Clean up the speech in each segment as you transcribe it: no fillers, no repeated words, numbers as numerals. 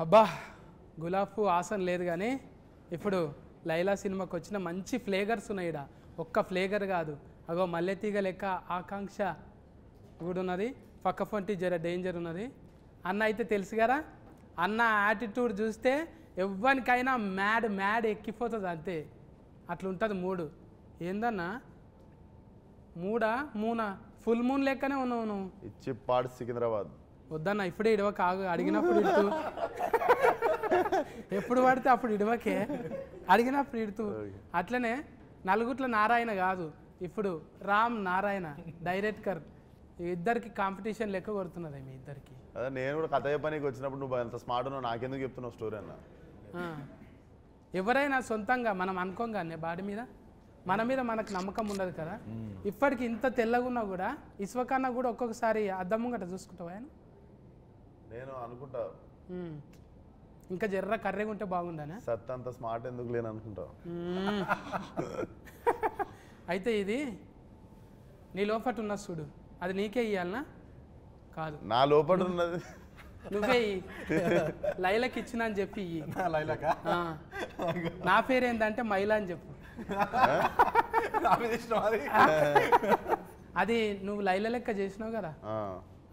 అబ్బా గులాబ్ పువ్వు ఆసన లేదు కానీ ఇప్పుడు లైలా సినిమాకి వచ్చిన మంచి ఫ్లేవర్స్ ఉన్నాయి ఈడ. ఒక్క ఫ్లేవర్ కాదు, అగో మల్లెతీగ లెక్క ఆకాంక్ష కూడా ఉన్నది, పక్క ఫొంటి జర డేంజర్ ఉన్నది. అన్న అయితే తెలుసు కదా, అన్న యాటిట్యూడ్ చూస్తే ఎవ్వరికైనా మ్యాడ్ మ్యాడ్ ఎక్కిపోతుంది అంతే. అట్లుంటుంది మూడు. ఏందన్నా మూనా ఫుల్ మూన్ లెక్కనే ఉన్నావు నువ్వు. ఇచ్చి పాడు సికింద్రాబాద్ వద్దన్న ఇప్పుడే ఇడవక, అడిగినప్పుడు ఇడుతూ ఎప్పుడు పడితే అప్పుడు ఇడవకే, అడిగినప్పుడు ఇడుతూ. అట్లనే నలుగుట్ల నారాయణ కాదు, ఇప్పుడు రామ్ నారాయణ డైరెక్టర్. ఇద్దరికి కాంపిటీషన్ లెక్క కొడుతున్నది మీ ఇద్దరికి. అదే నేను కూడా కథ చెప్పడానికి వచ్చినప్పుడు నువ్వు అంత స్మార్ట్ ఉన్నావు, నాకెందుకు చెప్తున్నావు స్టోరీ అన్న. ఎవరైనా సొంతంగా మనం అనుకోగానే బాడీ మీద మన మీద మనకు నమ్మకం ఉండదు కదా. ఇప్పటికి ఇంత తెల్లగా ఉన్నా కూడా ఇసువకన్నా కూడా ఒక్కొక్కసారి అద్దం ముంగట చూసుకుంటావా ఆయన? నేను అనుకుంటా ఇంకా జర్ర కర్రెగా ఉంటే బాగుండనే. సత్ అంత స్మార్ట్ ఎందుకు లేని అనుకుంటా. అయితే ఇది నీ లోపట ఉన్న చూడు, అది నీకే ఇయ్యాలనా? కాదు, నా లోపల ఉన్నది నువ్వే లైలకి ఇచ్చిన అని చెప్పి నా పేరు ఏంటంటే మైలా అని చెప్పు. అది నువ్వు లైల లెక్క చేసినావు కదా,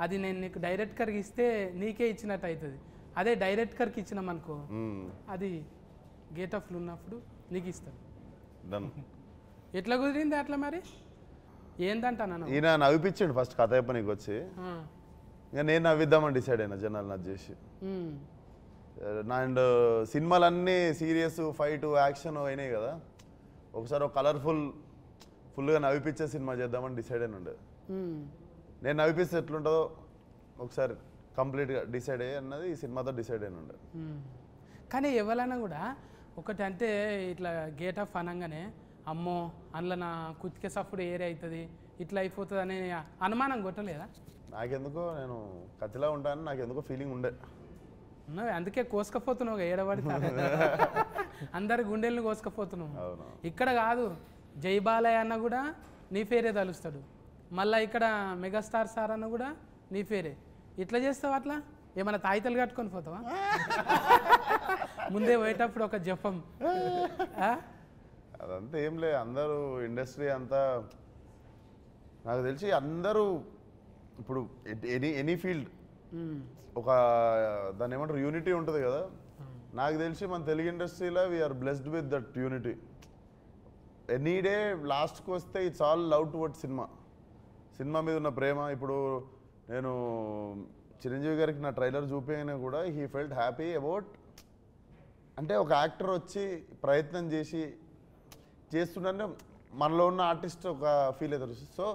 అది నేను నీకు డైరెక్టర్కి ఇస్తే నీకే ఇచ్చినట్టు అవుతుంది. అదే డైరెక్టర్కి ఇచ్చినామనుకో అది గేట్ ఆఫ్లు ఉన్నప్పుడు నీకు ఇస్తాను. ఎట్లా కుదిరింది అట్లా మరి? ఏందంటాను ఈయన నవ్విపించండి ఫస్ట్ కథ చెప్పనీకి వచ్చి, ఇంకా నేను నవ్విద్దామని డిసైడ్ అయినా జనాలు నచ్చి చేసి. అండ్ సినిమాలన్నీ సీరియస్ ఫైట్ యాక్షన్ అయినాయి కదా, ఒకసారి ఒక కలర్ఫుల్ ఫుల్గా నవ్విపించే సినిమా చేద్దామని డిసైడ్ అయిన ఉండే. నేను నవ్విపిస్తే ఎట్లుంటుందో ఒకసారి కంప్లీట్గా డిసైడ్ అయ్యి అన్నది ఈ సినిమాతో డిసైడ్ అయిన ఉండే. కానీ ఎవరైనా కూడా ఒకటి అంటే ఇట్లా గేట్ ఆఫ్ అనగానే అమ్మో అందులో నా కుతికే సప్పుడు ఏరే అవుతుంది ఇట్లా అయిపోతుంది అనే అనుమానం కొట్టలేదా? నాకెందుకో నేను కత్తిలా ఉంటానని నాకెందుకో ఫీలింగ్ ఉండే. అందుకే కోసుకపోతున్నావు ఏడబడితే అందరి గుండెల్ని కోసుకపోతున్నావు. ఇక్కడ కాదు, జై బాలయ్య అన్న కూడా నీ పేరే తలుస్తాడు, మళ్ళీ ఇక్కడ మెగాస్టార్ సార్ అన్న కూడా నీ పేరే. ఇట్లా చేస్తావు అట్లా ఏమన్నా తాయితలు కట్టుకొని పోతావా? ముందే పోయేటప్పుడు ఒక జపం. అదంతా ఏం లే, అందరూ ఇండస్ట్రీ అంతా నాకు తెలిసి అందరూ ఇప్పుడు ఎనీ ఫీల్డ్ ఒక దాన్ని ఏమంటారు యూనిటీ ఉంటుంది కదా. నాకు తెలిసి మన తెలుగు ఇండస్ట్రీలో we are blessed with that unity. Any day లాస్ట్కి వస్తే it's all love towards cinema మీద ఉన్న ప్రేమ. ఇప్పుడు నేను చిరంజీవి గారికి నా ట్రైలర్ చూపించినా కూడా హీ ఫెల్ట్ హ్యాపీ అబౌట్, అంటే ఒక యాక్టర్ వచ్చి ప్రయత్నం చేస్తుంటే మనలో ఉన్న ఆర్టిస్ట్ ఒక ఫీల్ అవుతారు. సో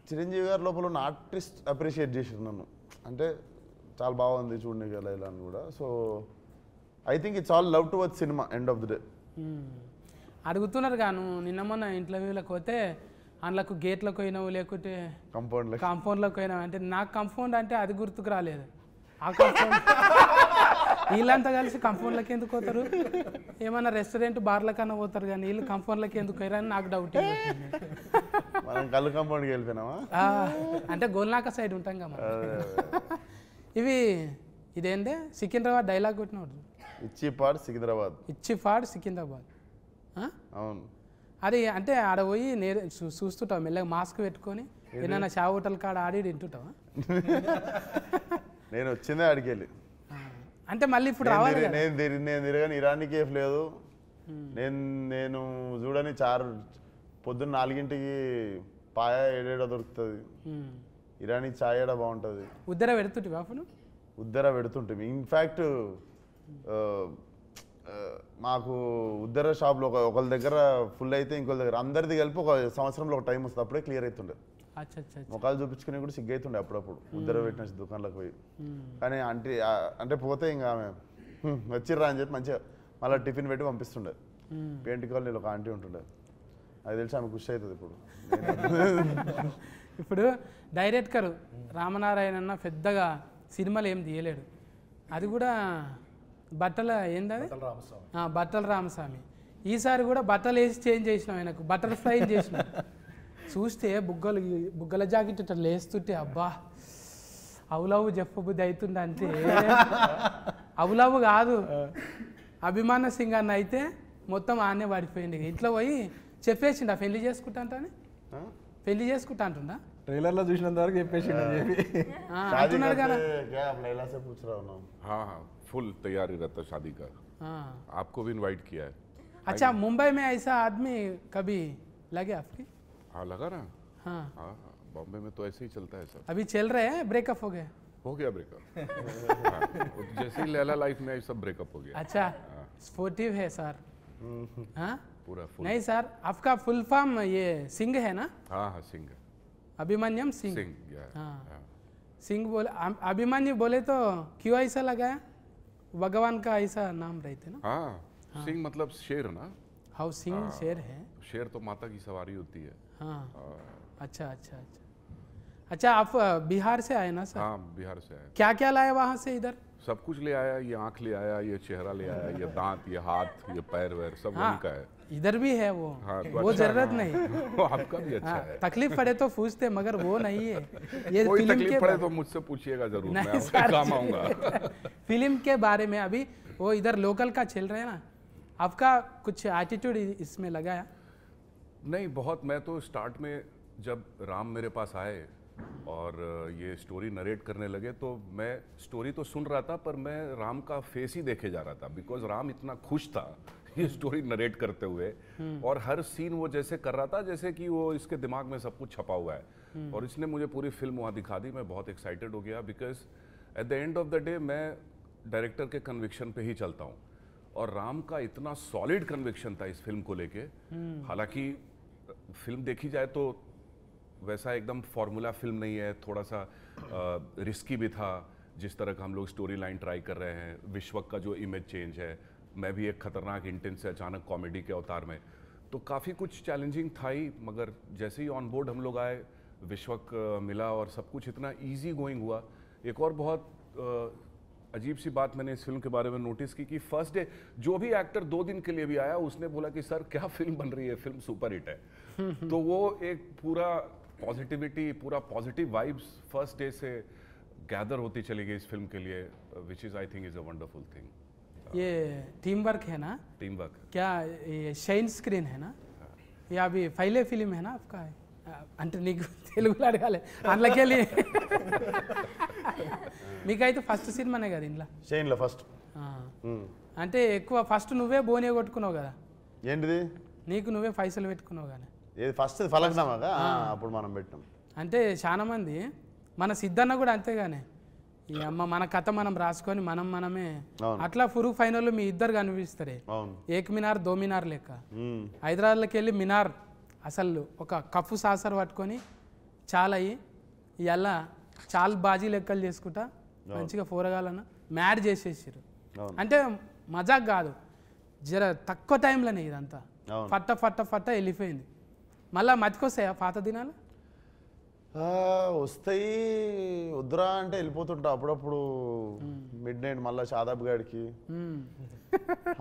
చిరంజీవి గారి లోపల ఉన్న ఆర్టిస్ట్ అప్రిషియేట్ చేసారు నన్ను, అంటే చాలా బాగుంది చూడండి కదా ఇలా అని కూడా. So I think it's all love towards cinema end of the day. అడుగుతున్నారు గాను నిన్న మొన్న ఇంటర్వ్యూలకు పోతే అందులోకి గేట్లకు పోయినావు లేకుంటే కాంపౌండ్లకు పోయినావు అంటే నాకు కాంపౌండ్ అంటే అది గుర్తుకు రాలేదు. ఆ కాంపౌండ్ వీళ్ళంతా కలిసి కాంపౌండ్లకి ఎందుకు పోతారు? ఏమన్నా రెస్టారెంట్ బార్ల కన్నా పోతారు కానీ వీళ్ళు కాంపౌండ్లకి ఎందుకు పోయారని నాకు డౌట్. కళ్ళు కాంపౌండ్కి వెళ్ళిపోయినావా అంటే గోల్నాక సైడ్ ఉంటాం కదా. ఇదేంటే సికింద్రాబాద్ డైలాగ్ కొట్టినవాడు, ఇచ్చిపాడు సికింద్రాబాద్. అవును, అది అంటే ఆడ పోయి చూస్తుంటావు మెల్లగా మాస్క్ పెట్టుకొని ఏదైనా షా హోటల్ కాడ ఆడి తింటుంటావా? నేను వచ్చిందే ఆడికి వెళ్ళి, అంటే మళ్ళీ ఇప్పుడు రావాలి. నేను తిరగని ఇరానీ కేఫ్ లేదు, నేను చూడని పొద్దున్న 4ంటికి పాయ 7 దొరుకుతుంది, ఇరానీ చాయ్ ఏడా బాగుంటుంది. ఉద్దర పెడుతుంటివా? ఉద్దర పెడుతుంటే ఇన్ఫ్యాక్ట్ మాకు ఉద్దర షాప్లో ఒకళ్ళ దగ్గర ఫుల్ అయితే ఇంకొక దగ్గర అందరిది కలిపి ఒక సంవత్సరంలో ఒక టైం వస్తుంది, అప్పుడే క్లియర్ అవుతుండే. ముఖాలు చూపించుకుని కూడా సిగ్గైతుండే అప్పుడప్పుడు ఉద్దర పెట్టిన దుకాణంలోకి పోయి. కానీ అంటే పోతే ఇంకా ఆమె వచ్చిర్రా అని చెప్పి మంచిగా మళ్ళీ టిఫిన్ పెట్టి పంపిస్తుండే. పెయింట్ కాలనీలో ఒక ఆంటీ ఉంటుండే, అది తెలిసి ఆమె ఖుషి అవుతుంది. ఇప్పుడు డైరెక్టర్ రామనారాయణ అన్న పెద్దగా సినిమాలు ఏం తీయలేడు, అది కూడా బట్టల ఏంటది బట్టల రామస్వామి. ఈసారి కూడా బట్టలు వేసి చేంజ్ చేసినాం, ఆయనకు బటర్ ఫ్లై చేసినాం. చూస్తే బుగ్గల జాకెట్ ఇట్లా లేస్తుంటే అబ్బా అవులవు చెప్పబుద్ధి అవుతుంది అంతే అవులవు కాదు అభిమాన సింగ్ అన్న అయితే మొత్తం ఆనే పడిపోయింది ఇంట్లో పోయి చెప్పేసిండు ఆ పెళ్లి చేసుకుంటా అంటానే పెళ్లి చేసుకుంటా అంటుందా ట్రైలర్ లో చూసినంత వరకు చెప్పేసి शादी అంటున్నాడు కదా करते क्या आप लैला से पूछ रहा हूँ ना हाँ हाँ फुल तैयारी रहता है शादी का हाँ। आपको भी इनवाइट किया है अच्छा मुंबई में ऐसा आदमी कभी लगे आपके हाँ लगा ना हाँ हाँ बॉम्बे में तो ऐसे ही चलता है सब अभी चल रहे हैं ब्रेकअप हो गया हो गया ब्रेकअप हाँ, जैसे ही लैला लाइफ में आई सब ब्रेकअप हो गया अच्छा स्पोर्टिव है सर हाँ पूरा फुल नहीं सर आपका फुल फॉर्म ये सिंह है ना हाँ हाँ सिंह अभिमन्यम सिंह सिंह या हाँ सिंह बोले अभिमन्यु बोले तो क्यों ऐसा लगाया भगवान का ऐसा नाम रहते ना हाँ सिंह मतलब शेर ना हाउ सिंह शेर है शेर तो माता की सवारी होती है हाँ अच्छा अच्छा अच्छा अच्छा आप बिहार से आए ना सर हाँ बिहार से आया क्या क्या लाए वहाँ से इधर सब कुछ ले आया ये आंख ले आया ये चेहरा ले आया ये दांत ये हाथ ये पैर वैर सब वहीं का है इधर भी है वो हाँ, तो वो अच्छा जरूरत है, नहीं वो आपका भी अच्छा हाँ, है तकलीफ पड़े तो पूछते मगर वो नहीं है ये कोई फिल्म तकलीफ के पड़े तो मुझसे पूछिएगा जरूर मैं नहीं आपके सर काम आऊंगा फिल्म के बारे में अभी वो इधर लोकल का चल रहा है ना आपका कुछ एटीट्यूड इसमें लगाया नहीं बहुत मैं तो स्टार्ट में जब राम मेरे पास आए और ये स्टोरी नरेट करने लगे तो मैं स्टोरी तो सुन रहा था पर मैं राम का फेस ही देखे जा रहा था बिकॉज राम इतना खुश था ये स्टोरी नरेट करते हुए और हर सीन वो जैसे कर रहा था जैसे कि वो इसके दिमाग में सब कुछ छपा हुआ है और इसने मुझे पूरी फिल्म वहाँ दिखा दी मैं बहुत एक्साइटेड हो गया because at the end of the day मैं डायरेक्टर के कन्विक्शन पे ही चलता हूँ और राम का इतना सॉलिड कन्विक्शन था इस फिल्म को लेके हालांकि फिल्म देखी जाए तो वैसा एकदम फॉर्मूला फिल्म नहीं है थोड़ा सा रिस्की भी था जिस तरह का हम लोग स्टोरी लाइन ट्राई कर रहे हैं विश्वक का जो इमेज चेंज है मैं भी एक खतरनाक इंटेंस से अचानक कॉमेडी के अवतार में तो काफ़ी कुछ चैलेंजिंग था ही मगर जैसे ही ऑन बोर्ड हम लोग आए विश्वक मिला और सब कुछ इतना ईजी गोइंग हुआ एक और बहुत अजीब सी बात मैंने इस फिल्म के बारे में नोटिस की कि फर्स्ट डे जो भी एक्टर 2 दिन के लिए भी आया उसने बोला कि सर क्या फिल्म बन रही है फिल्म सुपर हिट है तो वो एक पूरा पॉजिटिविटी पूरा पॉजिटिव वाइब्स फर्स्ट डे से गैदर होती चली गई इस फिल्म के लिए which is I think is a wonderful thing ये टीम वर्क है ना टीम वर्क क्या ये షైన్ స్క్రీన్ है ना ये अभी पहले फिल्म है ना आपका అంటే నీకు తెలుగులో అడగాలి అందులోకెళ్ళి మీకైతే ఫస్ట్ సినిమానే కదా ఇంట్లో షైన్లో ఫస్ట్ అంటే ఎక్కువ ఫస్ట్ నువ్వే బోనే కొట్టుకున్నావు కదా ఏంటిది నీకు నువ్వే పైసలు పెట్టుకున్నావు కానీ ఏది ఫస్ట్ ఫలక్నామాగా అప్పుడు మనం పెట్టినాం అంటే చాలా మంది మన సిద్ధన్న కూడా అంతేగానే ఈ అమ్మ మన కథ మనం రాసుకొని మనమే అవును. అట్లా ఫురుగు ఫైనల్ మీ ఇద్దరు కనిపిస్తారే అవును ఏక్ మినార్ దో మినార్ లెక్క హైదరాబాద్లోకి వెళ్ళి మినార్ అసలు ఒక కప్పు సాసర్ పట్టుకొని చాలా అయ్యి ఇవాళ చాలా బాజీ లెక్కలు చేసుకుంటా మంచిగా పోరగాలన్న మ్యాడ్ చేసేసారు అవును. అంటే మజాక్ కాదు జర తక్కువ టైంలోనే ఇదంతా అవును. ఫట్ట ఫట్ట ఫట్ట వెళ్ళిపోయింది మళ్ళీ మతికొస్తాయా పాత దినాలు వస్తాయి వద్దురా అంటే వెళ్ళిపోతుంటా అప్పుడప్పుడు మిడ్ నైట్ మళ్ళీ షాదాబ్ గాడికి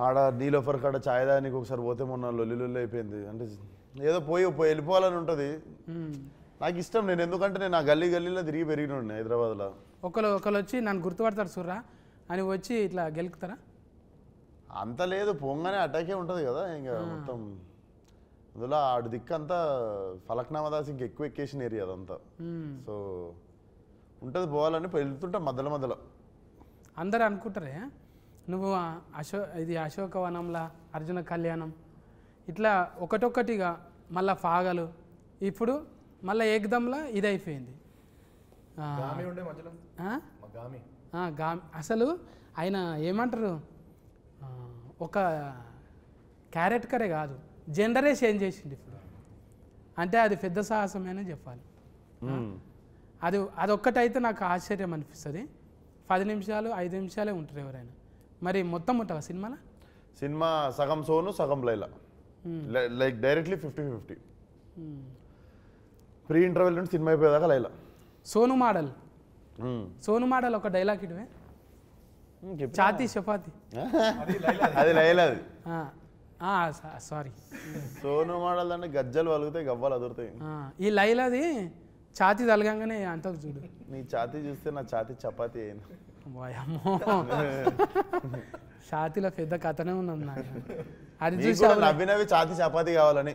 ఆడ నీలోఫర్ కాడ ఛాయ్ దానికి ఒకసారి పోతే మొన్న లొల్లి అయిపోయింది అంటే ఏదో పోయి వెళ్ళిపోవాలని ఉంటుంది నాకు ఇష్టం నేను ఎందుకంటే నేను ఆ గల్లీలో తిరిగి పెరిగినండి హైదరాబాద్లో ఒకరు వచ్చి నన్ను గుర్తుపడతారు సుర్రా అని వచ్చి ఇట్లా గెలుకుతారా అంత లేదు పొంగనే అటాకే ఉంటుంది కదా ఇంకా మొత్తం అందులో ఆడు దిక్కంతా ఫలక్నామా దాస్ ఇంకా ఎక్కువ ఎక్కేసిన ఏరియా అదంతా సో ఉంటుంది పోవాలని వెళ్తుంటా మధ్యలో అందరూ అనుకుంటారే నువ్వు ఇది అశోకవనంలా అర్జున కళ్యాణం ఇట్లా ఒకటొక్కటిగా మళ్ళా ఫాగలు ఇప్పుడు మళ్ళీ ఏకదంలా ఇది అయిపోయింది అసలు ఆయన ఏమంటారు ఒక క్యారెక్టరే కాదు జెండరే చేంజ్ చేసింది ఇప్పుడు అంటే అది పెద్ద సాహసమేనే చెప్పాలి అదొక్కటైతే నాకు ఆశ్చర్యం అనిపిస్తుంది 10 నిమిషాలు 5 నిమిషాలే ఉంటారు ఎవరైనా మరి మొత్తం ఉంటావా సినిమాలో సినిమా సగం సోను సగం Laila like directly 50-50 pre interval నుండి సినిమా అయిపోయేదాకా లైలా సోను మోడల్ ఒక డైలాగ్ ఇటువే చాతి చపాతి అది లైలాది సారీ సోను మోడల్ అంటే గజ్జలు వలుగుతాయి గవ్వలు అదురుతాయి ఈ లైలాది ఛాతీ తలగంగానే అంటారు చూడు. నీ ఛాతీ చూస్తే నా ఛాతీ చపాతీ అయింది. వాయమ్మో ఛాతీలో పెద్ద కథనే ఉన్నది నాకు. అది నీకు చూసి కూడా నవ్వి నవ్వి ఛాతీ చపాతీ కావాలని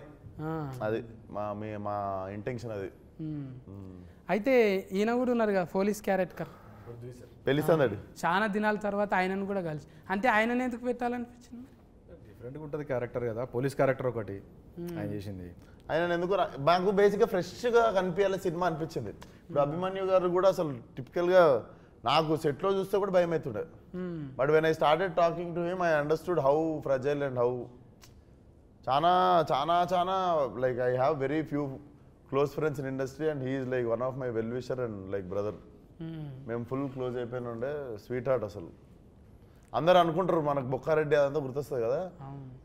అది మా ఇంటెన్షన్ అది. అయితే ఈయన కూడా ఉన్నారు కదా పోలీస్ క్యారెక్టర్ పెళ్లి సందడి. చాలా దినాల తర్వాత ఆయనను కూడా కలిసి, అంటే ఆయనని ఎందుకు పెట్టాలనిపించింది? డిఫరెంట్గా ఉంటుంది క్యారెక్టర్ కదా, పోలీస్ క్యారెక్టర్ ఒకటి ఆయన చేసింది. ఆయన ఎందుకు మాకు బేసిక్గా ఫ్రెష్గా కనిపించాలి సినిమా అనిపించింది. ఇప్పుడు అభిమన్యు గారు కూడా అసలు టిపికల్గా నాకు సెట్లో చూస్తే కూడా భయం అవుతుండే. But when I started talking to him I understood how fragile and how చాలా చాలా చాలా like I have very few close friends in industry and he is like one of my well wisher and like brother. మేము full close అయిపోయిన ఉండే, sweet heart. అసలు అందరు అనుకుంటారు మనకు బొక్కారెడ్డి అదంతా గుర్తొస్తుంది కదా,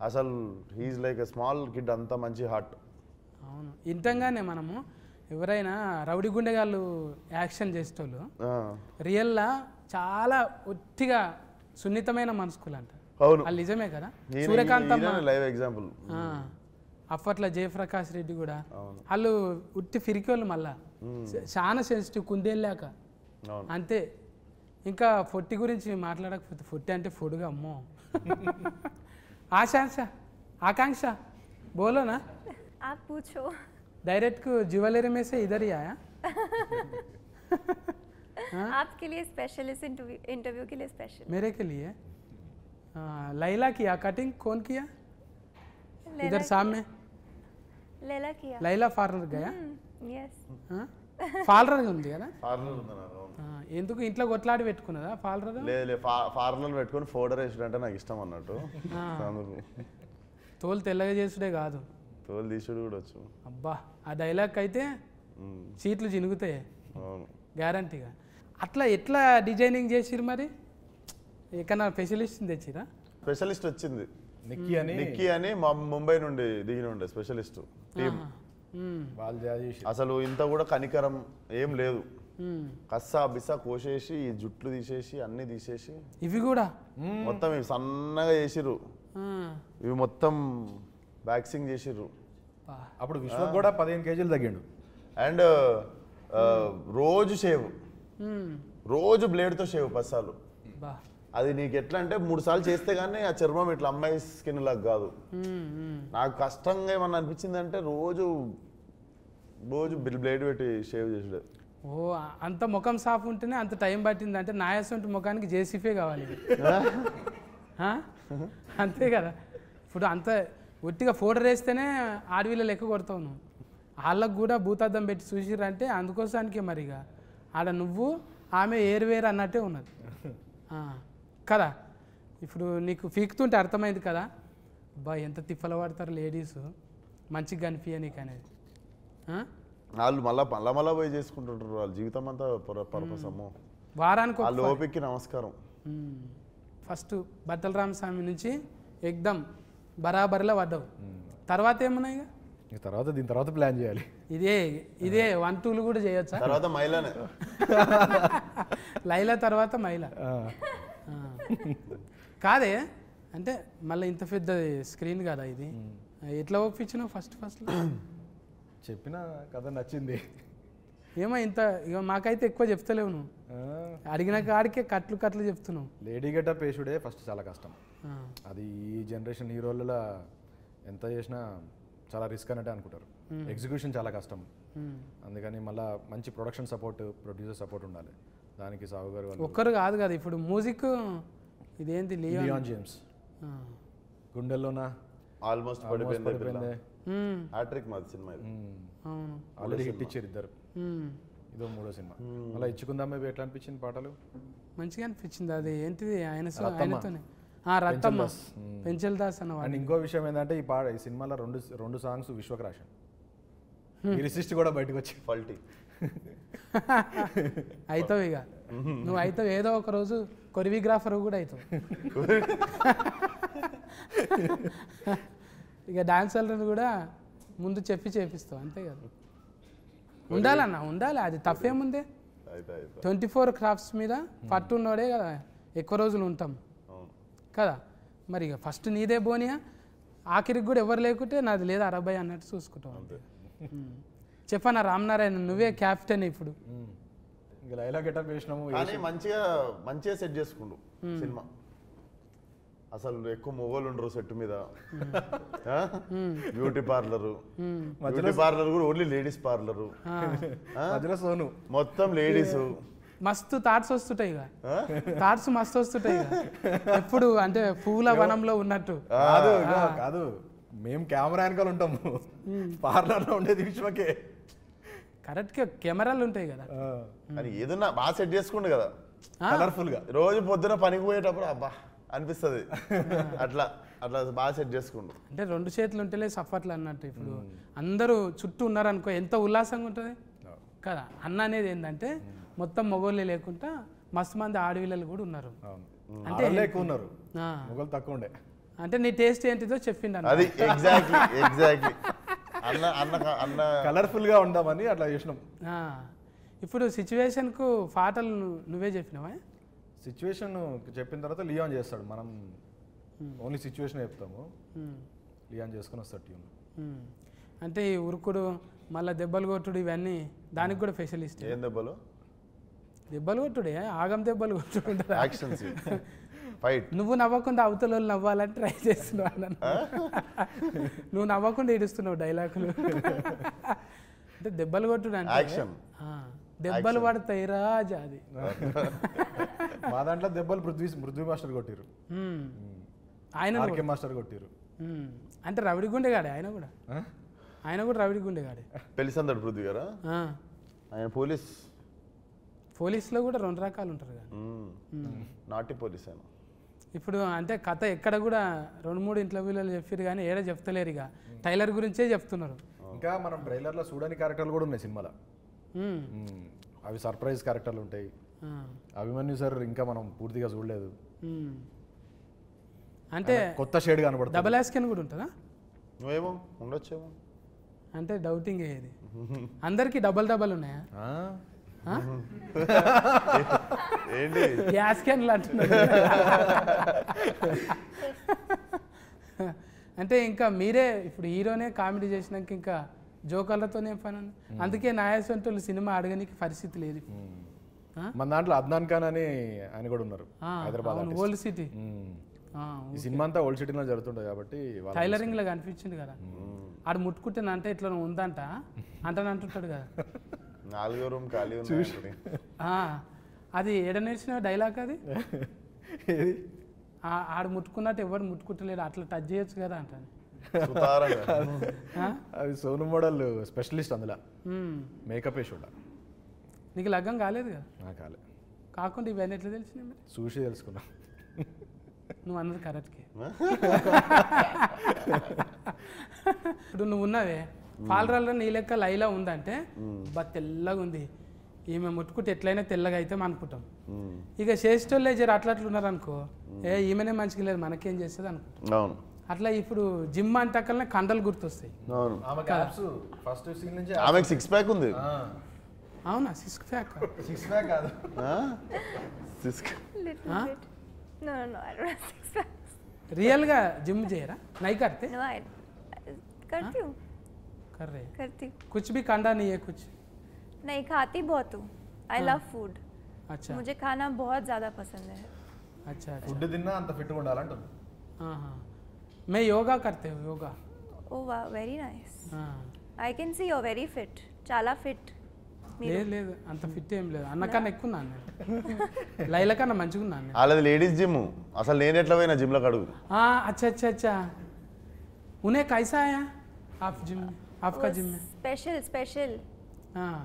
అసలు he's like a small kid, అంత మంచి హార్ట్. అవును, ఇంతంగానే మనము ఎవరైనా రౌడీ గుండెగాళ్ళు యాక్షన్ చేసేటోళ్ళు రియల్లా చాలా ఒట్టిగా సున్నితమైన మనసుకులు అంట. అవును, అది నిజమే కదా. Suryakanthamma live example. అప్పట్లో జయప్రకాష్ రెడ్డి కూడా వాళ్ళు ఉట్టి ఫిరికోళ్ళు, మళ్ళా చాలా సెన్సిటివ్ కుందేళ్ళాక అంతే. ఇంకా ఫొట్టి గురించి మాట్లాడకపోతే, ఫొట్టి అంటే ఫుడ్గా అమ్మో. आकांक्षा बोलो ना, आप पूछो। डायरेक्ट को ज्वेलरी में से इधर ही आया। आपके लिए स्पेशल, इस इंटरव्यू के लिए स्पेशल। मेरे के लिए लैला किया कटिंग, कौन किया? इधर सामने लैला किया। लैला पार्लर गया? यस। పార్లర్ ఉంది కదా, పార్లర్ ఉంది నాకు. ఎందుకు ఇంట్లో కొట్లాడి పెట్టుకున్నదా పార్లర్? లేదు, పార్లర్ పెట్టుకొని ఫోటో వేసుడంటే నాకు ఇష్టం అన్నట్టు. తోలు తెల్లగా చేసుడే కాదు, తోలు తీసుడు కూడా వచ్చు. అబ్బా, ఆ డైలాగ్ అయితే సీట్లు చినుగుతాయి గ్యారంటీగా. అట్లా ఎట్లా డిజైనింగ్ చేసిరు మరి? ఎక్కడన్నా స్పెషలిస్ట్ తెచ్చిరా? స్పెషలిస్ట్ వచ్చింది, నిక్కీ అని మా ముంబై నుండి దిగిన ఉండే స్పెషలిస్ట్ టీమ్. అసలు ఇంత కూడా కనికరం ఏం లేదు, కస్సా బిస్సా కోసేసి ఈ జుట్లు తీసేసి అన్ని తీసేసి ఇవి కూడా మొత్తం ఇవి సన్నగా చేసిర్రు, ఇవి మొత్తం వ్యాక్సింగ్ చేసిర్రు. అప్పుడు విశ్వ కూడా 15 కేజీలు తగ్గిండు. అండ్ రోజు షేవ్, రోజు బ్లేడ్తో షేవ్ పస్సాలు. అది నీకు ఎట్లా అంటే 3 సార్లు చేస్తే కానీ ఆ చర్మం ఇట్లా అమ్మాయి స్కిన్ లాగా కాదు. నాకు కష్టంగా ఏమన్నా అనిపించింది అంటే రోజు బ్లేడ్ పెట్టి షేవ్ చేసాడు. ఓ, అంత ముఖం సాఫ్ ఉంటేనే అంత టైం పట్టింది అంటే నాయసంటి ముఖానికి జేసీఫే కావాలి. అంతే కదా. ఇప్పుడు అంత ఒట్టిగా ఫోటో వేస్తేనే ఆడవిళ్ళ లెక్క కొడతావు నువ్వు. వాళ్ళకు కూడా భూతార్థం పెట్టి చూసిరంటే అందుకోసానికే మరిగా ఆడ నువ్వు ఆమె ఏరువేరు అన్నట్టే ఉన్నది కదా. ఇప్పుడు నీకు పీకుతుంటే అర్థమైంది కదా, బా ఎంత తిప్పలు పడతారు లేడీస్ మంచిగా కనిపించ నీకు అనేది. వాళ్ళు మళ్ళా పోయి చేసుకుంటుంటారు, వాళ్ళ జీవితం అంతా పర్పస్. అమ్మో, వారానికి వాళ్ళ ఓపికకి నమస్కారం. ఫస్ట్ బట్టల రామస్వామి నుంచి ఎగ్దమ్ బరాబర్లో పడ్డావు. తర్వాత ఏమున్నాయి? తర్వాత దీని తర్వాత ప్లాన్ చేయాలి. ఇదే 1, 2 కూడా చేయొచ్చా? తర్వాత మైలానే, లైలా తర్వాత మైలా కాదే. అంటే మళ్ళీ ఇంత పెద్ద స్క్రీన్ కదా ఇది, ఎట్లా ఒప్పించినావు ఫస్ట్ చెప్పిన కథ నచ్చింది. ఏమో ఇంత ఇక మాకైతే ఎక్కువ చెప్తలేవు నువ్వు, అడిగిన కాడికే కట్లు చెప్తున్నావు. లేడీ గెటప్ వేసుడే ఫస్ట్ చాలా కష్టం. అది ఈ జనరేషన్ హీరోలలో ఎంత చేసినా చాలా రిస్క్ అన్నట్టే అనుకుంటారు. ఎగ్జిక్యూషన్ చాలా కష్టం. అందుకని మళ్ళీ మంచి ప్రొడక్షన్ సపోర్ట్, ప్రొడ్యూసర్ సపోర్ట్ ఉండాలి. దానికి సాగు గారు ఒక్కరు కాదు కదా. ఇప్పుడు మ్యూజిక్ ఇదేంటి లియాన్ జేమ్స్ గుండెల్లోనా ఆల్మోస్ట్ పడిపోయింది. హ్యాట్రిక్ మాది సినిమా ఇది. అవును, ఆల్రెడీ హిట్ ఇచ్చారు ఇద్దరు. ఇదో 3వ సినిమా. మళ్ళీ ఇచ్చుకుందామే ఎట్లా అనిపించింది పాటలు? మంచిగా అనిపించింది. అది ఏంటిది ఆయనతోనే రత్తమ్మ పెంచల్ దాస్ అన్న. అండ్ ఇంకో విషయం ఏంటంటే ఈ సినిమాలో రెండు సాంగ్స్ విశ్వక్ రాశాను. లిరిసిస్ట్ కూడా బయటకు వచ్చి ఫాల్టీ అవుతావు. ఇక నువ్వు అవుతావు, ఏదో ఒక రోజు కొరియోగ్రాఫర్ కూడా అవుతావు. ఇక డాన్సర్లను కూడా ముందు చెప్పి చేపిస్తావు, అంతే కదా. ఉండాలన్నా, ఉండాలి. అది తప్పేముందే. 24 క్రాఫ్ట్స్ మీద పట్టు ఉన్నోడే కదా ఎక్కువ రోజులు ఉంటాం కదా. మరి ఇక ఫస్ట్ నీదే బోనియా, ఆఖరికి కూడా ఎవరు లేకుంటే నాది లేదా 60 అన్నట్టు చూసుకుంటాం. చెప్పనా రామనారాయణ నువ్వే క్యాప్టెన్ ఇప్పుడు. ఇంకా లైలా గెటప్ వేసినాము. కానీ మంచిగా సెట్ చేసుకుండు సినిమా. అసలు ఎక్కువ మొగోళ్ళు ఉండరు సెట్ మీద. బ్యూటీ పార్లర్ కూడా ఓన్లీ లేడీస్ పార్లరు. మధ్యలో సోను మొత్తం లేడీస్. మస్తు థాట్స్ వస్తుంటాయి ఇక, థాట్స్ మస్తు వస్తుంటాయి ఇక. ఎప్పుడు అంటే పూల వనంలో ఉన్నట్టు. కాదు మేము కెమెరా వెనకాల ఉంటాము, పార్లర్లో ఉండేది విశ్వకే. కరెక్ట్గా కెమెరాలు ఉంటాయి కదా. అని ఏదన్నా బాగా సెట్ చేసుకుండు కదా కలర్ఫుల్ గా. రోజు పొద్దున పనికి పోయేటప్పుడు అబ్బా అనిపిస్తుంది. అట్లా అట్లా బాగా సెట్ చేసుకుండు. అంటే 2 చేతులు ఉంటేనే సఫర్లు అన్నట్టు. ఇప్పుడు అందరూ చుట్టూ ఉన్నారనుకో ఎంత ఉల్లాసంగా ఉంటుంది కదా. అన్న అనేది ఏంటంటే మొత్తం మొగోళ్ళే లేకుండా మస్తు మంది ఆడపిల్లలు కూడా ఉన్నారు. అంటే ఎక్కువ ఉన్నారు, మొగలు తక్కువ ఉండే. అంటే నీ టేస్ట్ ఏంటిదో చెప్పిండు అన్న. అది ఎగ్జాక్ట్లీ అన్న అన్న అన్న కలర్ఫుల్ గా ఉందామని అట్లా చేసినాం. ఇప్పుడు సిచ్యువేషన్కు పాటలు నువ్వే చెప్పినావా? సిచ్యువేషన్ చెప్పిన తర్వాత లియాన్ చేస్తాడు, మనం ఓన్లీ సిచ్యువేషన్ చెప్తాము, లియాన్ చేసుకుని వస్తాడు ట్యూన్. అంటే ఈ ఉరుకుడు మళ్ళీ దెబ్బలు కొట్టుడు ఇవన్నీ దానికి కూడా స్పెషలిస్ట్. ఏం దెబ్బలు? దెబ్బలు కొట్టుడే, ఆగం దెబ్బలు కొట్టుడు, యాక్షన్ ఫైట్. నువ్వు నవ్వకుండా అవతల వాళ్ళు నవ్వాలని ట్రై చేస్తున్నావు అన్న. నువ్వు నవ్వకుండా ఏడుస్తున్నావు డైలాగులు. అంటే దెబ్బలు కొట్టుడు అంటే యాక్షన్, దెబ్బలు పడతాయి రాజా. అది మా దాంట్లో దెబ్బలు పృథ్వీ మాస్టర్ కొట్టిరు, ఆయన మాస్టర్ కొట్టిరు. అంటే రవిడి గుండెగాడే ఆయన కూడా. ఆయన కూడా రవిడి గుండెగాడే. పెళ్లిసందడు పృథ్వీ గారా? ఆయన పోలీసులో కూడా 2 రకాలు ఉంటారు కదా. నాటి పోలీస్ ఆయన. ఇప్పుడు అంటే కథ ఎక్కడ కూడా 2-3 ఇంటర్వ్యూలలో చెప్పారు కానీ ఏడ చెప్తలేరు. ఇక టైలర్ గురించే చెప్తున్నారు. ఇంకా మనం ట్రైలర్లో చూడని క్యారెక్టర్లు కూడా ఉన్నాయి సినిమాలో. అవి సర్ప్రైజ్ క్యారెక్టర్లు ఉంటాయి. అభిమన్యు సార్ ఇంకా మనం పూర్తిగా చూడలేదు. అంటే కొత్త షేడ్ కనబడుతుంది. డబల్ యాస్కెన్ కూడా ఉంటుందా? నువ్వేమో ఉండొచ్చేమో అంటే డౌటింగ్ ఏది. అందరికి డబల్ ఉన్నాయా? ఏంటి యాస్కెన్లు అంటున్నారు. అంటే ఇంకా మీరే ఇప్పుడు హీరోనే కామెడీ చేసినాక ఇంకా జోకర్లతోనే పని. అందుకే నాయసంటోళ్ళు సినిమా అడగనికి పరిస్థితి లేదు. మన దాంట్లో అద్నాన్ ఖాన్ అని ఆయన కూడా ఉన్నారు, హైదరాబాద్ ఓల్డ్ సిటీ. ఈ సినిమా అంతా ఓల్డ్ సిటీలో జరుగుతుంటుంది కాబట్టి టైలరింగ్ లాగా అనిపించింది కదా. ఆడు ముట్టుకుంటున్నా అంటే ఇట్లా ఉందంట అంటుంటాడు కదా. 4వ రూమ్ ఖాళీ ఉంది. అది ఏడ నేర్చిన డైలాగ్ అది. ఆడు ముట్టుకున్నట్టు ఎవరు ముట్టుకుంటలేడు, అట్లా టచ్ చేయొచ్చు కదా అంటాను. అది సోను మోడల్ స్పెషలిస్ట్ అందులో మేకప్ వేసి. నీకు లగ్గం కాలేదు కదా? కాలే. కాకుండా ఇవన్నీ ఎట్లా తెలిసినాయి మరి? చూసి తెలుసుకున్నా. నువ్వు అన్నది కరెక్ట్కే. ఇప్పుడు నువ్వు ఉన్నావే పాలరాల్లో నీ లెక్క లైలా ఉందంటే బా తెల్లగా ఉంది, ఈమె ముట్టుకుంటే ఎట్లయినా తెల్లగా అయితే అనుకుంటాం. ఇక చేసేటోళ్ళే జర అట్లా ఉన్నారు అనుకో, ఈమెనే మంచిగా లేదు మనకేం చేస్తుంది అనుకుంటాం. అట్లా ఇప్పుడు జిమ్ అంటకల్నే కండలు గుర్తొస్తాయి. ఆమెకు 6 ప్యాక్ ఉంది. అవునా? 6 ప్యాక్ కాదు. रियल గా जिम చేయరా? नहीं करते? No, I करती हूँ. कर रहे? करती हूँ. कुछ भी कांडा नहीं है कुछ? नहीं, खाती बहुत हूँ. I love food. अच्छा. मुझे खाना बहुत ज़्यादा पसंद है. अच्छा अच्छा. ఫుడ్ తిన్నా అంత ఫిట్ గా ఉండాలంటుంది. हाँ. मैं योगा करते हूँ, yoga. Oh wow, very nice. हाँ. I can see you're very fit. చాలా fit. లేదు అంత ఫిట్ ఏం లేదు, అన్నకన్నా ఎక్కువ ఉన్నాను నేను. లైల కన్నా మంచిగా ఉన్నాను. అలాది లేడీస్ జిమ్. అసలు నేను ఎట్లా పోయినా జిమ్ లో అడుగు. अच्छा अच्छा अच्छा. उन्हें कैसा आया आप जिम में? आपका जिम में स्पेशल. हाँ,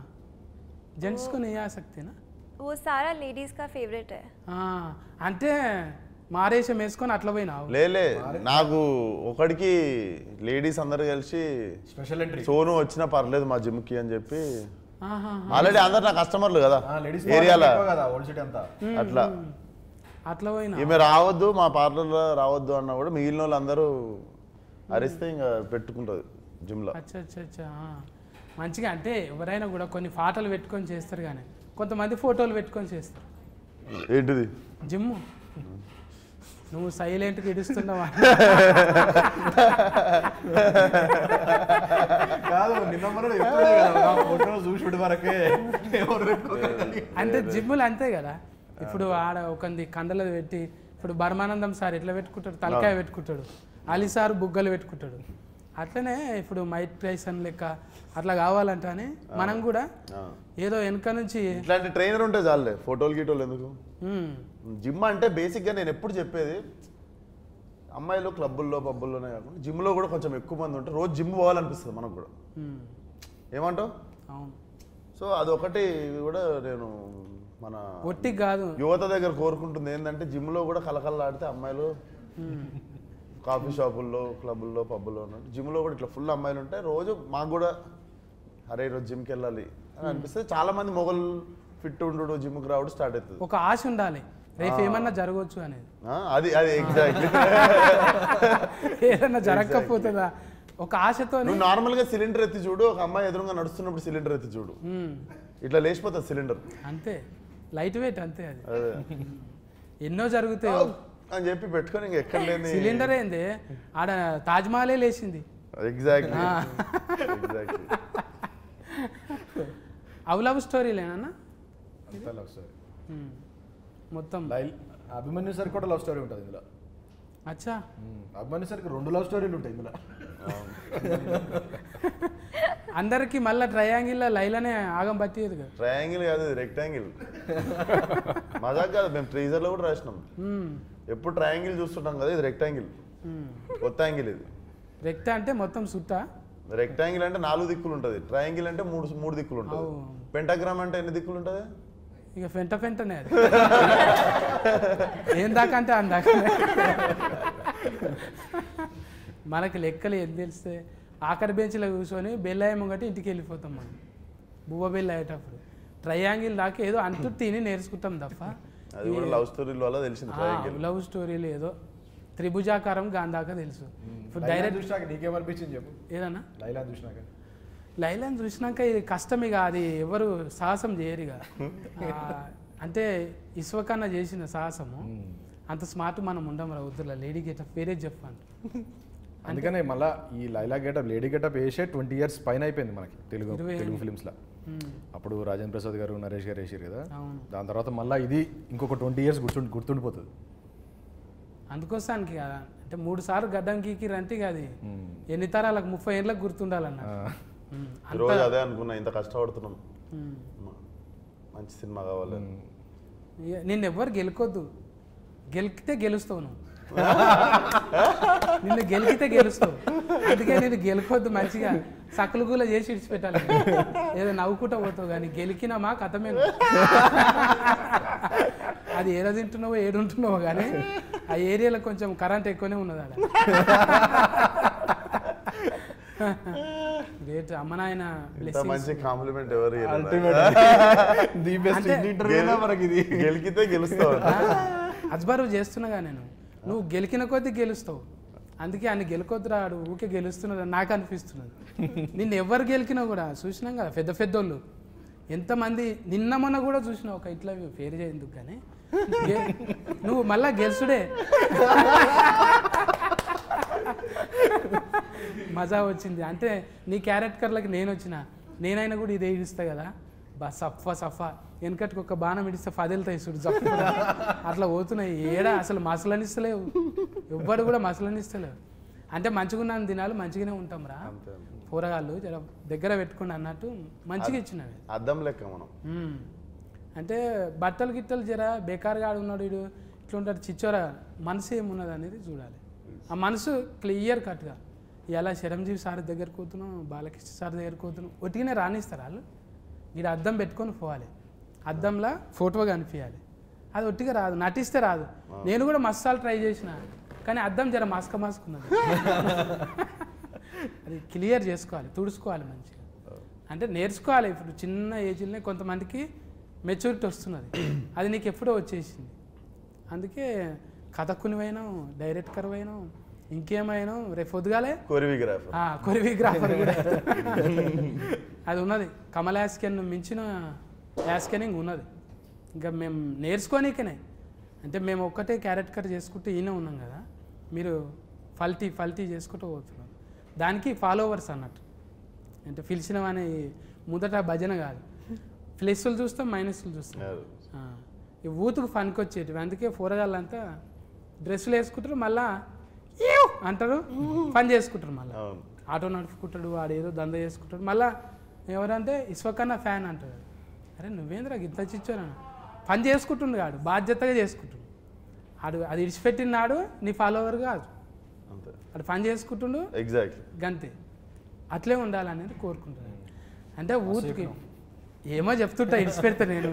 जेंट्स को नहीं आ सकते ना? वो सारा लेडीज का फेवरेट है. అంటే మారేషం వేసుకొని అట్లా పోయినావు? లేలే, నాకు ఒకడికి లేడీస్ అందరు కలిసి స్పెషల్ ఎంట్రీ సోను వచ్చినా పర్లేదు మా జిమ్ కి అని చెప్పి. ఆల్రెడీ అందరు నా కస్టమర్లు కదా ఏరియాలో, అట్లా అట్లా పోయినా ఈమె రావద్దు మా పార్లర్లో రావద్దు అన్నా కూడా మిగిలిన వాళ్ళు అందరూ అరిస్తే ఇంకా పెట్టుకుంటుంది జిమ్లో. అచ్చా మంచిగా. అంటే ఎవరైనా కూడా కొన్ని పాటలు పెట్టుకొని చేస్తారు, కానీ కొంతమంది ఫోటోలు పెట్టుకొని చేస్తారు. ఏంటిది? జిమ్ నువ్వు సైలెంట్గా ఇడుస్తున్నావా? కాదు నిన్న మొన్న చెప్తుండే కదా ఫోటో చూసుడు వరకే అంటే జిమ్ములు అంతే కదా. ఇప్పుడు ఆడ ఒకంది కండలు పెట్టి, ఇప్పుడు బర్మానందం సార్ ఎట్లా పెట్టుకుంటాడు, తలకాయ పెట్టుకుంటాడు, అలీ సార్ బుగ్గలు పెట్టుకుంటాడు. అట్లనే ఇప్పుడు మైక్ టైసన్ లెక్క అట్లా కావాలంటే మనం కూడా ఏదో వెనక నుంచి ఇట్లాంటి ట్రైనర్ ఉంటే చాలే, ఫోటోలు గీటోలు ఎందుకు. జిమ్ అంటే బేసిక్గా నేను ఎప్పుడు చెప్పేది, అమ్మాయిలు క్లబ్బుల్లో పబ్బుల్లోనే కాకుండా జిమ్లో కూడా కొంచెం ఎక్కువ మంది ఉంటే రోజు జిమ్ పోవాలనిపిస్తుంది మనకు కూడా. ఏమంటావు? అవును. సో అదొకటి కూడా నేను మన ఒట్టి కాదు యువత దగ్గర కోరుకుంటుంది ఏంటంటే, జిమ్లో కూడా కలకల్లాడితే అమ్మాయిలు కాఫీ షాపుల్లో క్లబ్బుల్లో పబ్బుల్లో ఉన్నట్టు జిమ్లో కూడా ఇట్లా ఫుల్ అమ్మాయిలు ఉంటాయి. రోజు మాకు కూడా అరే ఈరోజు జిమ్కి వెళ్ళాలి అని అనిపిస్తే చాలా మంది మొగలు ఫిట్ ఉండు జిమ్కి రావడం స్టార్ట్ అవుతుంది. ఒక ఆశ ఉండాలి, రేపు ఏమన్నా జరగవచ్చు అనేది. అది అది ఎగ్జాక్ట్లీ. ఏదన్నా జరగకపోతుందా ఒక ఆశతో. నువ్వు నార్మల్గా సిలిండర్ ఎత్తి చూడు, ఒక అమ్మాయి ఎదురుగా నడుస్తున్నప్పుడు సిలిండర్ ఎత్తి చూడు, ఇట్లా లేచిపోతుంది సిలిండర్. అంతే, లైట్ వెయిట్ అంతే. అది ఎన్నో జరుగుతాయి అని చెప్పి పెట్టుకొని ఇంక ఎక్కడ లేని సిలిండర్ ఏంది, ఆడ తాజ్మహలే లేచింది. ఎగ్జాక్ట్లీ. అవి లవ్ స్టోరీలేనా? లవ్ స్టోరీ మొత్తం. అభిమన్యు సార్ కూడా లవ్ స్టోరీ ఉంటుంది ఇందులో. అచ్చా, అభిమన్యు సార్కి 2 లవ్ స్టోరీలు ఉంటాయి ఇందులో. అందరికి మళ్ళీ ట్రయాంగిల్ లైలానే ఆగం పట్టేది కదా. ట్రయాంగిల్ కాదు, రెక్టాంగిల్. మజాక్ కాదు, మేము ట్రీజర్లో కూడా రాసినాం. ఎప్పుడు ట్రయాంగిల్ చూస్తుంటాం కదా, ఇది రెక్టాంగిల్, కొత్త యాంగిల్ ఇది. రెక్టా అంటే మొత్తం సుట్టా, రెక్టాంగిల్ అంటే 4 దిక్కులు ఉంటుంది, ట్రయాంగిల్ అంటే 3 దిక్కులు ఉంటుంది. పెంటాగ్రామ్ అంటే ఎన్ని దిక్కులు ఉంటుంది? ఇక ఫెంటనే అది. ఏం దాకా అంటే అందాక. మనకి లెక్కలు ఏం తెలిస్తే ఆఖరి బెంచ్లో కూర్చొని బెల్లాయ ముంగటి ఇంటికి వెళ్ళిపోతాం మనం, బువ్వ బెల్ల అయ్యేటప్పుడు. ట్రయాంగిల్ దాకా ఏదో అంటూ తిని నేర్చుకుంటాం తప్ప అది కూడా లవ్ స్టోరీల వల్ల తెలిసింది. లవ్ స్టోరీలు ఏదో త్రిభుజాకారం గాంధాక తెలుసు. ఇప్పుడు డైరెక్ట్ చూసినాక నీకేమనిపించింది చెప్పు. ఏదన్నా లైలా చూసినాక? లైలాని చూసినాక ఇది కష్టమిక, అది ఎవరు సాహసం చేయరు ఇక. అంటే ఇస్వకన్నా చేసిన సాహసము అంత స్మార్ట్ మనం ఉండం రా వద్దులా. లేడీ గెటప్ వేరే చెప్పండి. అందుకనే మళ్ళీ ఈ లైలా గెటప్ లేడీ గెటప్ వేసే 20 years పైన అయిపోయింది మనకి తెలుగు ఫిలిమ్స్లో. అప్పుడు రాజేంద్ర ప్రసాద్ గారు నరేష్ గారు వేసారు కదా, దాని తర్వాత మళ్ళీ ఇది ఇంకొక 20 years గుర్తుండిపోతుంది. అందుకోసానికి కదా అంటే 3 సార్లు గడ్డం గీకిరంటే ఇక అది ఎన్ని తరాలకు 30 ఏళ్ళకి గుర్తుండాలన్న. రోజు అదే అనుకున్నా, ఇంత కష్టపడుతున్నాం, మంచి సినిమా కావాలి. నిన్ను ఎవ్వరు గెలుకొద్దు, గెలికితే గెలుస్తావు నువ్వు. నిన్ను గెలికితే గెలుస్తావు, అందుకే నేను గెలుకొద్దు, మంచిగా సకలు కూడా చేసి విడిచిపెట్టాలి. ఏదో నవ్వుకుంటా పోతావు కానీ గెలికినామా కథమే. అది ఏదో తింటున్నావో ఏడుంటున్నావో కానీ ఆ ఏరియాలో కొంచెం కరెంట్ ఎక్కువనే ఉన్నది అలా. గ్రేట్. అమ్మ నాయన మంచి కాంప్లిమెంట్ ఎవరు గెలికితే గెలుస్తావు. అజ్బరు చేస్తున్నాగా నేను, నువ్వు గెలికిన కొద్దీ గెలుస్తావు, అందుకే ఆయన గెలుకొద్దు రాడు ఊకే గెలుస్తున్నది నాకు అనిపిస్తున్నది. నిన్ను ఎవరు గెలికినా కూడా చూసినాం కదా, పెద్ద పెద్దోళ్ళు ఎంతమంది. నిన్న మొన్న కూడా చూసినావు ఒక ఇట్లా పేరు చేయందుకు కానీ నువ్వు మళ్ళా గెలుసుడే. మజా వచ్చింది అంటే నీ క్యారెక్టర్లకి నేను వచ్చిన, నేనైనా కూడా ఇదే ఇస్తా కదా బా సఫా వెనకటికి ఒక బాణం ఇడిస్తే 10 వెళ్తాయి చూడు జప్పు. అట్లా పోతున్నాయి ఏడా, అసలు మసలనిస్తలేవు, ఎవ్వడు కూడా మసలనిస్తలేవు. అంటే మంచిగా ఉన్న దినాలు మంచిగానే ఉంటాం రా, కూరగాయలు జర దగ్గర పెట్టుకుని అన్నట్టు మంచిగా ఇచ్చినవి. అద్దం లెక్క మనం. అంటే బట్టలు గిట్టలు జర బేకారుగా ఉన్నాడు వీడు ఇట్లా ఉంటాడు చిచ్చోరా, మనసు ఏమున్నది అనేది చూడాలి. ఆ మనసు క్లియర్ కట్గా ఇలా చిరంజీవి సార్ దగ్గరికి పోతున్నాం, బాలకృష్ణ సార్ దగ్గరికి పోతున్నాం, ఒట్టిగానే రానిస్తారు వాళ్ళు. వీడు అద్దం పెట్టుకొని పోవాలి, అద్దంలో ఫోటో కనిపించాలి. అది ఒట్టిగా రాదు, నటిస్తే రాదు. నేను కూడా మసాలు ట్రై చేసిన కానీ అద్దం జర మాస్కున్నది. అది క్లియర్ చేసుకోవాలి, తుడుచుకోవాలి మంచిగా. అంటే నేర్చుకోవాలి. ఇప్పుడు చిన్న ఏజ్లోనే కొంతమందికి మెచ్యూరిటీ వస్తున్నది, అది నీకు ఎప్పుడో వచ్చేసింది. అందుకే కథకునివైనావు, డైరెక్టర్ అయినావు, ఇంకేమైనావు, రేపు పొద్దుగాలే కొరియోగ్రాఫర్ కూడా అది ఉన్నది. కమల్ యాస్కెన్ మించిన యాస్కెనింగ్ ఉన్నది. ఇంకా మేము నేర్చుకోనికనే అంటే మేము ఒక్కటే క్యారెక్టర్ చేసుకుంటూ ఈయన ఉన్నాం కదా, మీరు ఫల్టీ చేసుకుంటూ పోతున్నారు. దానికి ఫాలోవర్స్ అన్నట్టు. అంటే పిలిచినవని మొదట భజన కాదు, ప్లస్లు చూస్తాం మైనస్లు చూస్తాం. ఈ ఊతుకు ఫన్కి వచ్చేటివి. అందుకే పోరగాళ్ళంతా డ్రెస్సులు వేసుకుంటారు, మళ్ళా ఏవ్ అంటారు, పని చేసుకుంటారు. మళ్ళీ ఆటో నడుపుకుంటాడు, వాడేదో దంద చేసుకుంటాడు. మళ్ళీ ఎవరంటే ఇసుకన్నా ఫ్యాన్ అంటాడు. అరే నువ్వేంద్రా గిట్ల చిచ్చాను, పని చేసుకుంటుండు కాడు, బాధ్యతగా చేసుకుంటుండు. అది ఇడిచిపెట్టిన నాడు నీ ఫాలోవర్ కాదు, అది పని చేసుకుంటుండు. ఎగ్జాక్ట్లీ గంతే. అట్లే ఉండాలనేది కోరుకుంటున్నాను. అంటే ఊరికి ఏమో చెప్తుంటా, ఇడిచిపెడతా నేను.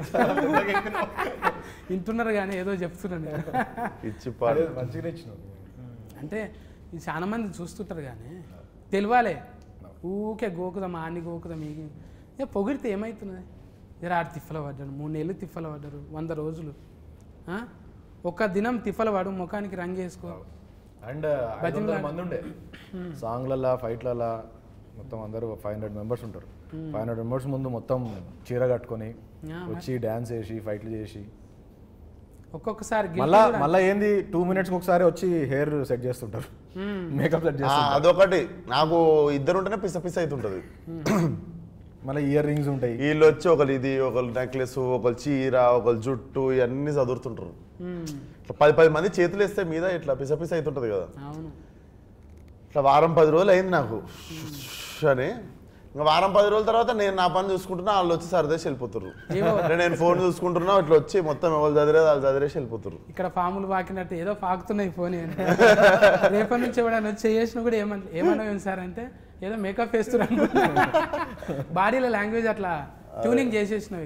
వింటున్నారు కానీ ఏదో చెప్తున్నాను నేను. మంచిగా ఇచ్చినావు. అంటే ఇది చాలా మంది చూస్తుంటారు కానీ తెలియాలే. ఊకే గోకుదాం, ఆన్ని గోకుదాం, ఇక పొగిడితే ఏమవుతున్నది? జర ఆడు తిప్పల పడ్డాడు, 3 నెలలు తిప్పల పడ్డారు, 100 రోజులు. ఒక్క దినం తిప్పల పడు, ముఖానికి రంగు వేసుకో. అండ్ 500 మంది ఉండే సాంగ్లలా ఫైట్లలా, మొత్తం అందరూ 500 మెంబర్స్ ఉంటారు. 500 మెంబర్స్ ముందు మొత్తం చీర కట్టుకొని వచ్చి డ్యాన్స్ చేసి ఫైట్లు చేసి ఒక్కొక్కసారి మళ్ళీ ఏంది 2 minutes ఒకసారి వచ్చి హెయిర్ సెట్ చేస్తుంటారు, మేకప్ సెట్ చేస్తుంటారు. అదొకటి నాకు ఇద్దరు ఉంటేనే పిస అవుతుంటది. మళ్ళీ ఇయర్ రింగ్స్ ఉంటాయి. వీళ్ళు వచ్చి ఒకళ్ళు ఇది, ఒకళ్ళు నెక్లెస్, ఒకళ్ళు చీర, ఒకళ్ళు జుట్టు, ఇవన్నీ చదువుతుంటారు. ఇట్లా 10 మంది చేతులు వేస్తే మీద ఇట్లా పిస అవుతుంటది కదా. ఇట్లా వారం 10 రోజులు అయింది నాకు అని. ఇంకా వారం 10 రోజుల తర్వాత నేను నా పని చూసుకుంటున్నా, వాళ్ళు వచ్చి సరదేసి వెళ్ళిపోతారు. నేను ఫోన్ చూసుకుంటున్నా, ఇట్లా వచ్చి మొత్తం ఎవరు చదివేది వాళ్ళు చదివేసి వెళ్ళిపోతారు. ఇక్కడ ఫాములు పాకినట్టు ఏదో పాకుతున్నాయి ఫోన్. రేపటి నుంచి ఎవడన్నా వచ్చి చేసిన కూడా ఏమన్నా సార్ అంటే ఏదో మేకప్ వేస్తున్నారు. బాడీలో లాంగ్వేజ్ అట్లా ట్యూనింగ్ చేసేసినావు.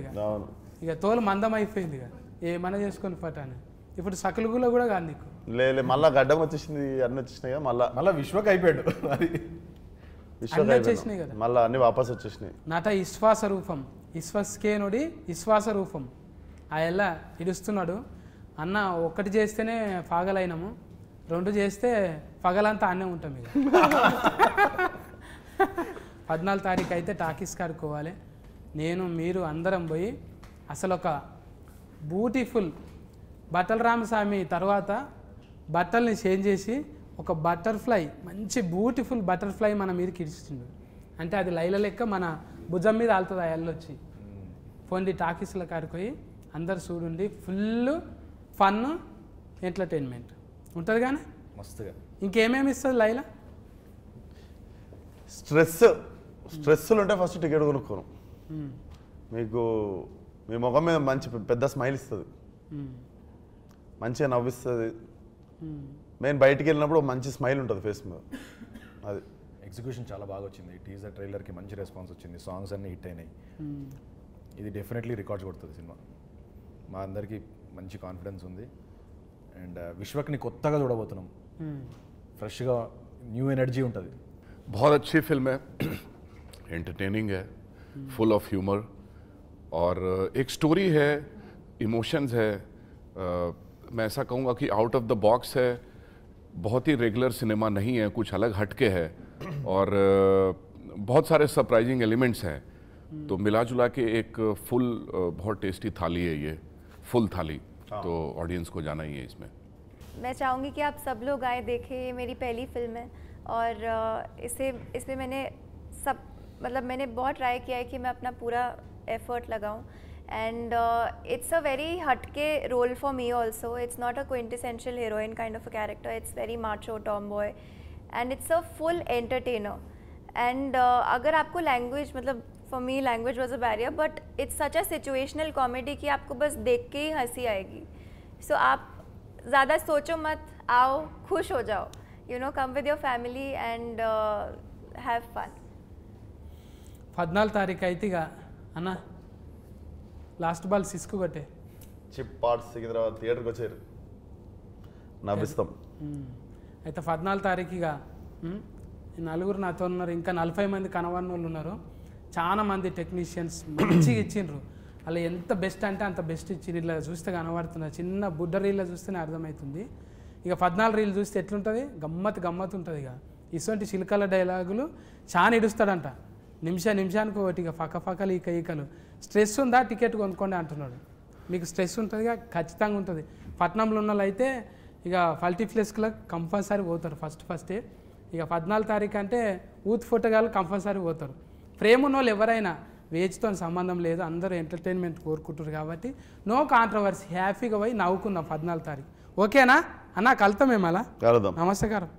ఇక తోలు మందం అయిపోయింది. ఇక ఏమన్నా చేసుకొని పట్టాను. ఇప్పుడు సకలుగులో కూడా కాదు నీకు. లేదు మళ్ళీ గడ్డం వచ్చేసింది, అన్నీ వచ్చేసినాయి కదా. మళ్ళీ విశ్వక్ అయిపోయాడు. వచ్చేసినాయి కదా, మళ్ళీ అన్ని వాపస్ వచ్చేసినాయి. నట విశ్వాస రూపం, విశ్వస్కేనుడి విశ్వాస రూపం. ఆ ఎలా ఇడుస్తున్నాడు అన్న. ఒక్కటి చేస్తేనే పగలైనము, 2 చేస్తే పగలంతా అన్నే ఉంటాం. ఇక 14 తారీఖు అయితే టాకీస్ కాడుకోవాలి. నేను మీరు అందరం పోయి అసలు ఒక బ్యూటిఫుల్ బట్టల రామస్వామి తర్వాత బట్టల్ని చేంజ్ చేసి ఒక బటర్ఫ్లై, మంచి బ్యూటిఫుల్ బటర్ఫ్లై మన మీదకి ఇడిచిండు. అంటే అది లైల లెక్క మన భుజం మీద ఆలుతుంది. ఆ ఎల్లొచ్చి పోండి టాకీస్ల కాడిపోయి అందరు చూడండి. ఫుల్ ఫన్ ఎంటర్టైన్మెంట్ ఉంటుంది కానీ మస్తుగా. ఇంకేమేమి ఇస్తుంది లైలా? స్ట్రెస్లు ఉంటే ఫస్ట్ టికెట్ కొనుక్కోను. మీకు మీ ముఖం మీద మంచి పెద్ద స్మైల్ ఇస్తుంది, మంచిగా నవ్విస్తుంది. నేను బయటికి వెళ్ళినప్పుడు మంచి స్మైల్ ఉంటుంది ఫేస్ మీద. అది ఎగ్జిక్యూషన్ చాలా బాగా వచ్చింది. టీజర్ ట్రైలర్కి మంచి రెస్పాన్స్ వచ్చింది, సాంగ్స్ అన్నీ హిట్ అయినాయి. ఇది డెఫినెట్లీ రికార్డ్స్ కొడుతుంది సినిమా. మా అందరికీ మంచి కాన్ఫిడెన్స్ ఉంది. అండ్ విశ్వక్ని కొత్తగా చూడబోతున్నాం, ఫ్రెష్గా న్యూ ఎనర్జీ ఉంటుంది. बहुत अच्छी फिल्म है, एंटरटेनिंग है, फुल ऑफ ह्यूमर और एक स्टोरी है, इमोशंस है. मैं ऐसा कहूँगा कि आउट ऑफ द बॉक्स है, बहुत ही रेगुलर सिनेमा नहीं है, कुछ अलग हटके है और बहुत सारे सरप्राइजिंग एलिमेंट्स हैं. तो मिला जुला के एक फुल बहुत टेस्टी थाली है ये, फुल थाली. तो ऑडियंस को जाना ही है इसमें. मैं चाहूँगी कि आप सब लोग आए देखें. ये मेरी पहली फिल्म है और इसमें मैंने बहुत ट्राई किया है कि मैं अपना पूरा एफर्ट लगाऊं. And it's a very हटके role for me also. It's not a quintessential heroine kind of a character. It's very macho tomboy and it's a full entertainer. And अगर आपको language, मतलब for me language was a barrier, but it's such a situational comedy कि आपको बस देख के ही हंसी आएगी. So आप ज़्यादा सोचो मत, आओ खुश हो जाओ. You know, come with your family and have fun. 14 తారీఖు అయితే ఇక అన్న లాస్ట్ బాల్ సిస్కు కొట్టే చిప్ పార్ట్స్ సికింద్రాబాద్ థియేటర్కి వచ్చారు, నవ్విస్తాం. అయితే 14 తారీఖు ఇక నలుగురు నాతో ఉన్నారు, ఇంకా 40 మంది కనవన్న వాళ్ళు ఉన్నారు. చాలా మంది టెక్నీషియన్స్ మంచిగా ఇచ్చిండ్రు. అలా ఎంత బెస్ట్ అంటే అంత బెస్ట్ ఇచ్చిండ్రు. ఇలా చూస్తే కనబడుతున్నారు, చిన్న బుడ్డ రీల్లో చూస్తేనే అర్థమవుతుంది. ఇక 14 రీల్ చూస్తే ఎట్లుంటుంది, గమ్మత్ ఉంటుంది. ఇక ఇటువంటి చిలకల డైలాగులు చాలా ఇడుస్తాడంట, నిమిషానికి ఒకటి. ఇక ఫకలు ఈకలు స్ట్రెస్ ఉందా టికెట్ కొనుక్కోండి అంటున్నాడు. మీకు స్ట్రెస్ ఉంటుందిగా ఖచ్చితంగా ఉంటుంది. పట్నంలో ఉన్న వాళ్ళు అయితే ఇక మల్టీప్లెక్స్లకు కంపల్సరీ పోతారు ఫస్టే. ఇక 14 తారీఖు అంటే యూత్ ఫోటోగాళ్ళు కంపల్సరీ పోతారు. ప్రేమ ఉన్న వాళ్ళు ఎవరైనా వేజ్తో సంబంధం లేదు, అందరూ ఎంటర్టైన్మెంట్ కోరుకుంటారు కాబట్టి నో కాంట్రవర్సీ, హ్యాపీగా పోయి నవ్వుకుందాం 14 తారీఖు. ఓకేనా అన్న? కలుతాం మేము అలా. కలుద్దాం. నమస్కారం.